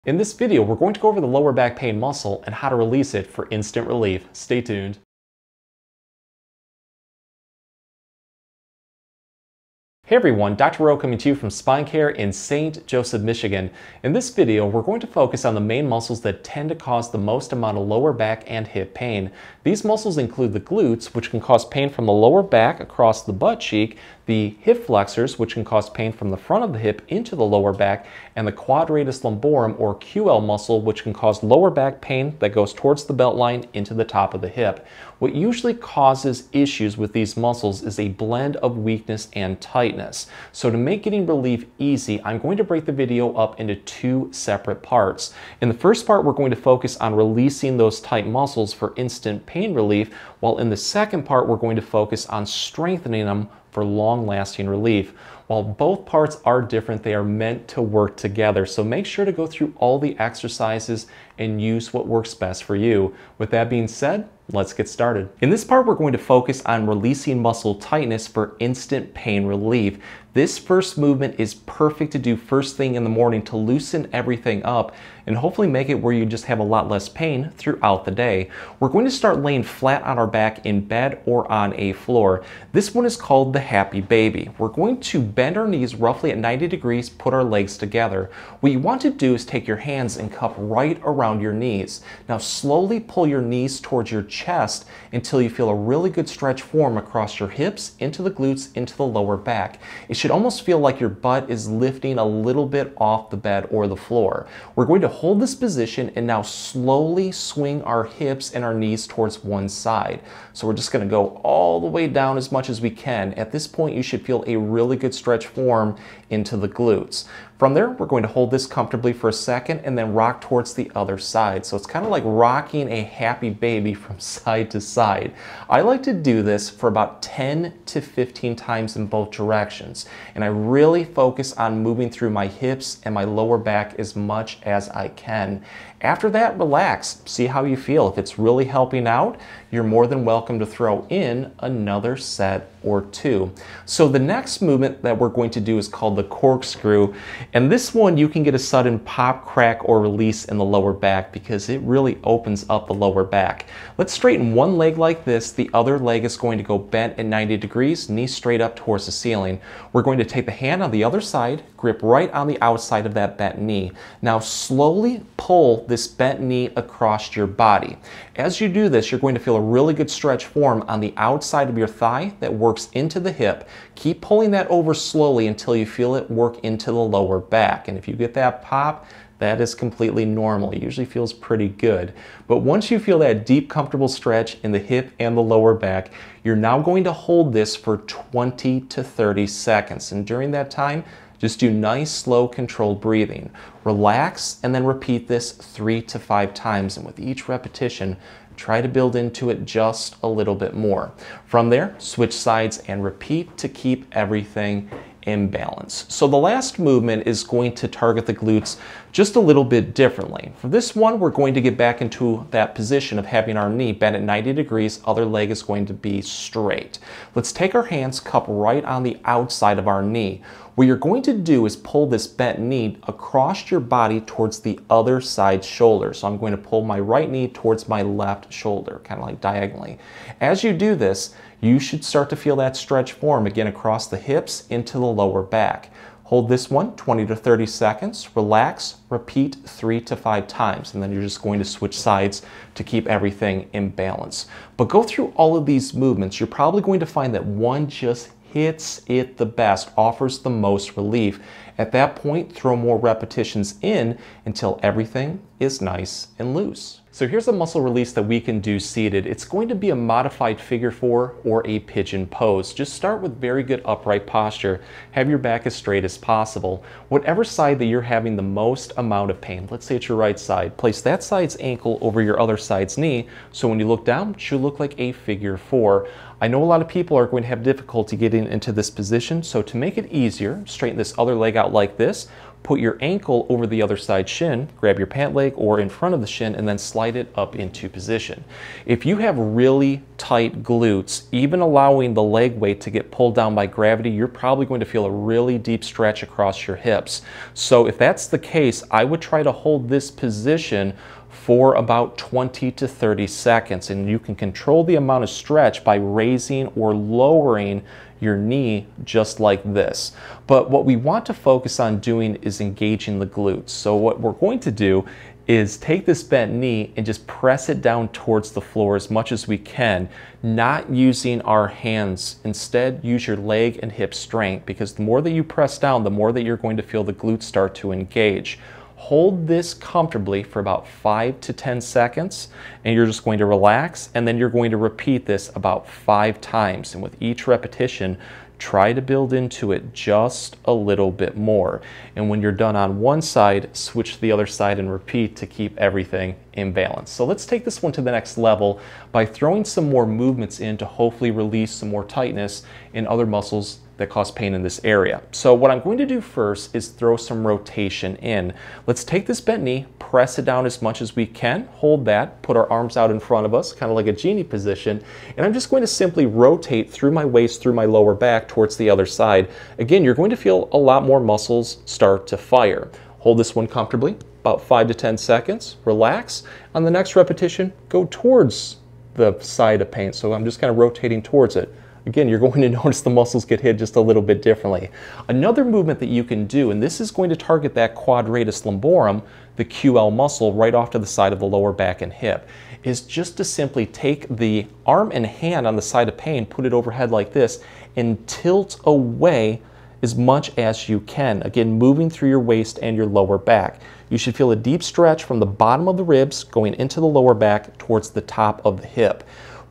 In this video, we're going to go over the lower back pain muscle and how to release it for instant relief. Stay tuned. Hey everyone, Dr. Rowe coming to you from SpineCare in St. Joseph, Michigan. In this video, we're going to focus on the main muscles that tend to cause the most amount of lower back and hip pain. These muscles include the glutes, which can cause pain from the lower back across the butt cheek, the hip flexors, which can cause pain from the front of the hip into the lower back, and the quadratus lumborum or QL muscle, which can cause lower back pain that goes towards the belt line into the top of the hip. What usually causes issues with these muscles is a blend of weakness and tightness. So to make getting relief easy, I'm going to break the video up into two separate parts. In the first part, we're going to focus on releasing those tight muscles for instant pain relief, while in the second part, we're going to focus on strengthening them for long-lasting relief. While both parts are different, they are meant to work together. So make sure to go through all the exercises and use what works best for you. With that being said, let's get started. In this part, we're going to focus on releasing muscle tightness for instant pain relief. This first movement is perfect to do first thing in the morning to loosen everything up and hopefully make it where you just have a lot less pain throughout the day. We're going to start laying flat on our back in bed or on a floor. This one is called the happy baby. We're going to bend our knees roughly at 90 degrees, put our legs together. What you want to do is take your hands and cup right around your knees. Now slowly pull your knees towards your chest until you feel a really good stretch form across your hips, into the glutes, into the lower back. It should almost feel like your butt is lifting a little bit off the bed or the floor. We're going to hold this position and now slowly swing our hips and our knees towards one side. So we're just going to go all the way down as much as we can. At this point, you should feel a really good stretch form into the glutes. From there, we're going to hold this comfortably for a second and then rock towards the other side. So it's kind of like rocking a happy baby from side to side. I like to do this for about 10 to 15 times in both directions. And I really focus on moving through my hips and my lower back as much as I can. After that, relax. See how you feel. If it's really helping out, you're more than welcome to throw in another set or two. So the next movement that we're going to do is called the corkscrew. And this one, you can get a sudden pop, crack, or release in the lower back because it really opens up the lower back. Let's straighten one leg like this. The other leg is going to go bent at 90 degrees, knee straight up towards the ceiling. We're going to take the hand on the other side, grip right on the outside of that bent knee. Now slowly pull this bent knee across your body. As you do this, you're going to feel a really good stretch form on the outside of your thigh that works into the hip. Keep pulling that over slowly until you feel it work into the lower back. And if you get that pop, that is completely normal. It usually feels pretty good. But once you feel that deep, comfortable stretch in the hip and the lower back, you're now going to hold this for 20 to 30 seconds. And during that time, just do nice, slow, controlled breathing. Relax and then repeat this 3 to 5 times. And with each repetition, try to build into it just a little bit more. From there, switch sides and repeat to keep everything in balance. So the last movement is going to target the glutes just a little bit differently. For this one, we're going to get back into that position of having our knee bent at 90 degrees, other leg is going to be straight. Let's take our hands, cup right on the outside of our knee. What you're going to do is pull this bent knee across your body towards the other side's shoulder. So I'm going to pull my right knee towards my left shoulder, kind of like diagonally. As you do this, you should start to feel that stretch form again across the hips into the lower back. Hold this one 20 to 30 seconds, relax, repeat 3 to 5 times, and then you're just going to switch sides to keep everything in balance. But go through all of these movements. You're probably going to find that one just hits it the best, offers the most relief. At that point, throw more repetitions in until everything is nice and loose. So here's a muscle release that we can do seated. It's going to be a modified figure 4 or a pigeon pose. Just start with very good upright posture. Have your back as straight as possible. Whatever side that you're having the most amount of pain, let's say it's your right side, place that side's ankle over your other side's knee, so when you look down, it should look like a figure 4. I know a lot of people are going to have difficulty getting into this position, so to make it easier, straighten this other leg out like this, Put your ankle over the other side shin, grab your pant leg or in front of the shin, and then slide it up into position. If you have really tight glutes, even allowing the leg weight to get pulled down by gravity, you're probably going to feel a really deep stretch across your hips. So if that's the case, I would try to hold this position for about 20 to 30 seconds, and you can control the amount of stretch by raising or lowering your knee just like this. But what we want to focus on doing is engaging the glutes. So what we're going to do is take this bent knee and just press it down towards the floor as much as we can, not using our hands. Instead, use your leg and hip strength, because the more that you press down, the more that you're going to feel the glutes start to engage. Hold this comfortably for about 5 to 10 seconds, and you're just going to relax, and then you're going to repeat this about 5 times. And with each repetition, try to build into it just a little bit more. And when you're done on one side, switch to the other side and repeat to keep everything in balance. So let's take this one to the next level by throwing some more movements in to hopefully release some more tightness in other muscles that cause pain in this area. So what I'm going to do first is throw some rotation in. Let's take this bent knee, press it down as much as we can, hold that, put our arms out in front of us, kind of like a genie position, and I'm just going to simply rotate through my waist, through my lower back towards the other side. Again, you're going to feel a lot more muscles start to fire. Hold this one comfortably, about 5 to 10 seconds, relax. On the next repetition, go towards the side of pain. So I'm just kind of rotating towards it. Again, you're going to notice the muscles get hit just a little bit differently. Another movement that you can do, and this is going to target that quadratus lumborum, the QL muscle right off to the side of the lower back and hip, is just to simply take the arm and hand on the side of pain, put it overhead like this, and tilt away as much as you can. Again, moving through your waist and your lower back. You should feel a deep stretch from the bottom of the ribs going into the lower back towards the top of the hip.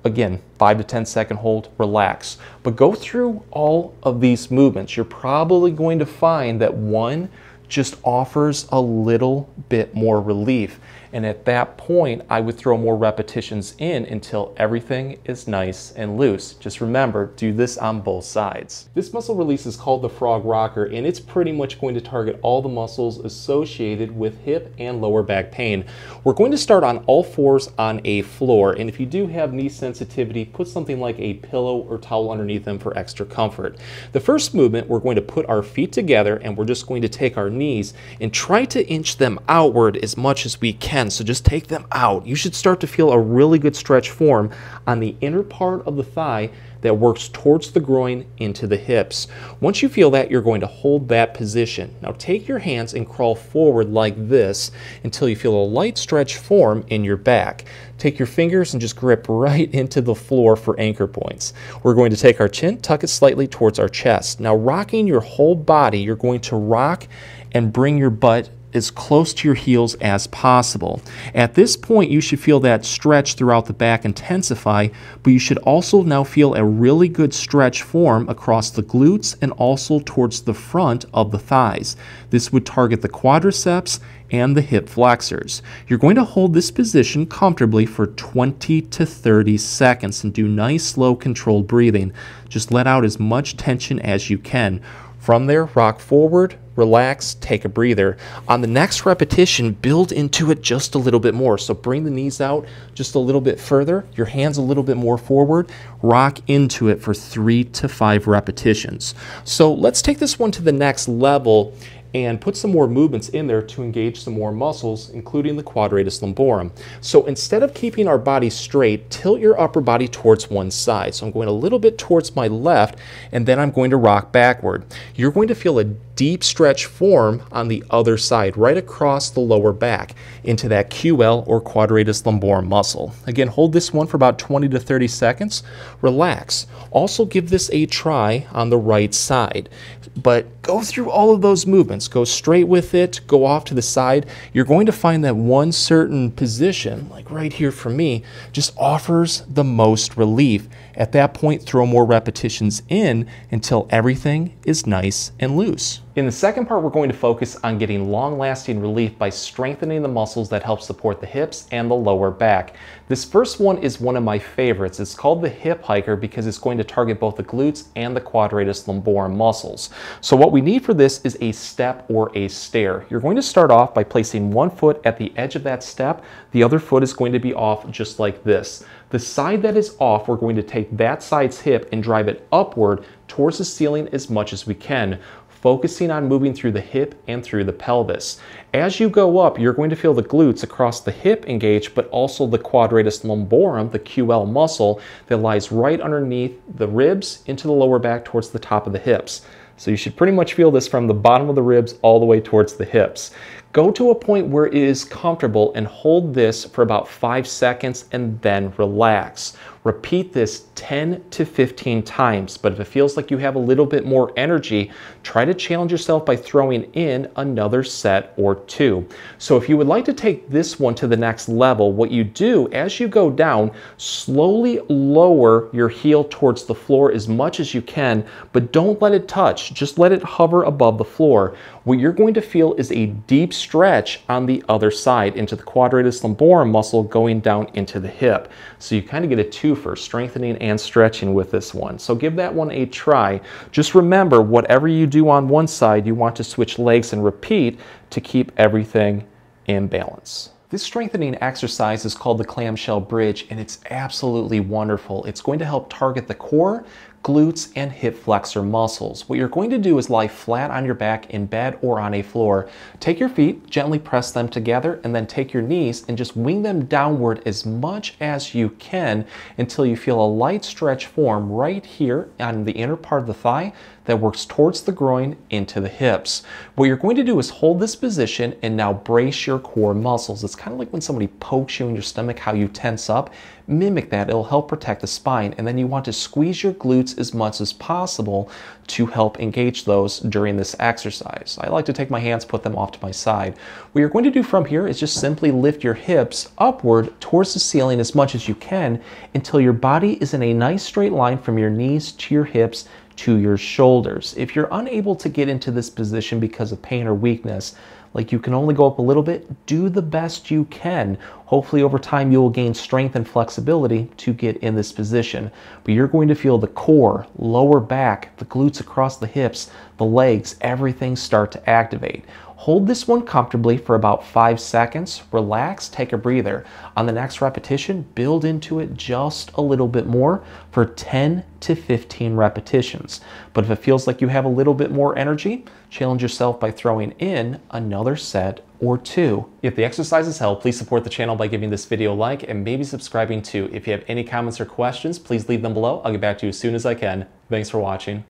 Again, 5 to 10 second hold, relax. But go through all of these movements. You're probably going to find that one just offers a little bit more relief. And at that point, I would throw more repetitions in until everything is nice and loose. Just remember, do this on both sides. This muscle release is called the frog rocker, and it's pretty much going to target all the muscles associated with hip and lower back pain. We're going to start on all fours on a floor, and if you do have knee sensitivity, put something like a pillow or towel underneath them for extra comfort. The first movement, we're going to put our feet together, and we're just going to take our knees and try to inch them outward as much as we can. So just take them out. You should start to feel a really good stretch form on the inner part of the thigh that works towards the groin into the hips. Once you feel that, you're going to hold that position. Now take your hands and crawl forward like this until you feel a light stretch form in your back. Take your fingers and just grip right into the floor for anchor points. We're going to take our chin, tuck it slightly towards our chest. Now rocking your whole body, you're going to rock and bring your butt as close to your heels as possible. At this point, you should feel that stretch throughout the back intensify, but you should also now feel a really good stretch form across the glutes and also towards the front of the thighs. This would target the quadriceps and the hip flexors. You're going to hold this position comfortably for 20 to 30 seconds and do nice, slow, controlled breathing. Just let out as much tension as you can. From there, rock forward, relax, take a breather. On the next repetition, build into it just a little bit more. So bring the knees out just a little bit further, your hands a little bit more forward, rock into it for 3 to 5 repetitions. So let's take this one to the next level and put some more movements in there to engage some more muscles, including the quadratus lumborum. So instead of keeping our body straight, tilt your upper body towards one side. So I'm going a little bit towards my left, and then I'm going to rock backward. You're going to feel a deep stretch form on the other side, right across the lower back, into that QL or quadratus lumborum muscle. Again, hold this one for about 20 to 30 seconds. Relax. Also give this a try on the right side. But go through all of those movements. Go straight with it, go off to the side. You're going to find that one certain position, like right here for me, just offers the most relief. At that point, throw more repetitions in until everything is nice and loose. In the second part, we're going to focus on getting long-lasting relief by strengthening the muscles that help support the hips and the lower back. This first one is one of my favorites. It's called the hip hiker because it's going to target both the glutes and the quadratus lumborum muscles. So what we need for this is a step or a stair. You're going to start off by placing one foot at the edge of that step. The other foot is going to be off just like this. The side that is off, we're going to take that side's hip and drive it upward towards the ceiling as much as we can, focusing on moving through the hip and through the pelvis. As you go up, you're going to feel the glutes across the hip engage, but also the quadratus lumborum, the QL muscle that lies right underneath the ribs into the lower back towards the top of the hips. So you should pretty much feel this from the bottom of the ribs all the way towards the hips. Go to a point where it is comfortable and hold this for about 5 seconds and then relax. Repeat this 10 to 15 times, but if it feels like you have a little bit more energy, try to challenge yourself by throwing in another set or 2. So if you would like to take this one to the next level, what you do as you go down, slowly lower your heel towards the floor as much as you can, but don't let it touch, just let it hover above the floor. What you're going to feel is a deep stretch on the other side into the quadratus lumborum muscle going down into the hip. So you kind of get a twofer, strengthening and stretching with this one. So give that one a try. Just remember, whatever you do on one side, you want to switch legs and repeat to keep everything in balance. This strengthening exercise is called the clamshell bridge, and it's absolutely wonderful. It's going to help target the core, glutes, and hip flexor muscles. What you're going to do is lie flat on your back in bed or on a floor. Take your feet, gently press them together, and then take your knees and just wing them downward as much as you can until you feel a light stretch form right here on the inner part of the thigh that works towards the groin into the hips. What you're going to do is hold this position and now brace your core muscles. It's kind of like when somebody pokes you in your stomach, how you tense up. Mimic that. It'll help protect the spine, and then you want to squeeze your glutes as much as possible to help engage those during this exercise. I like to take my hands, put them off to my side. What you're going to do from here is just simply lift your hips upward towards the ceiling as much as you can until your body is in a nice straight line from your knees to your hips to your shoulders. If you're unable to get into this position because of pain or weakness, like you can only go up a little bit, do the best you can. Hopefully over time you will gain strength and flexibility to get in this position. But you're going to feel the core, lower back, the glutes across the hips, the legs, everything start to activate. Hold this one comfortably for about 5 seconds, relax, take a breather. On the next repetition, build into it just a little bit more for 10 to 15 repetitions. But if it feels like you have a little bit more energy, challenge yourself by throwing in another set or 2. If the exercises help, please support the channel by giving this video a like and maybe subscribing too. If you have any comments or questions, please leave them below. I'll get back to you as soon as I can. Thanks for watching.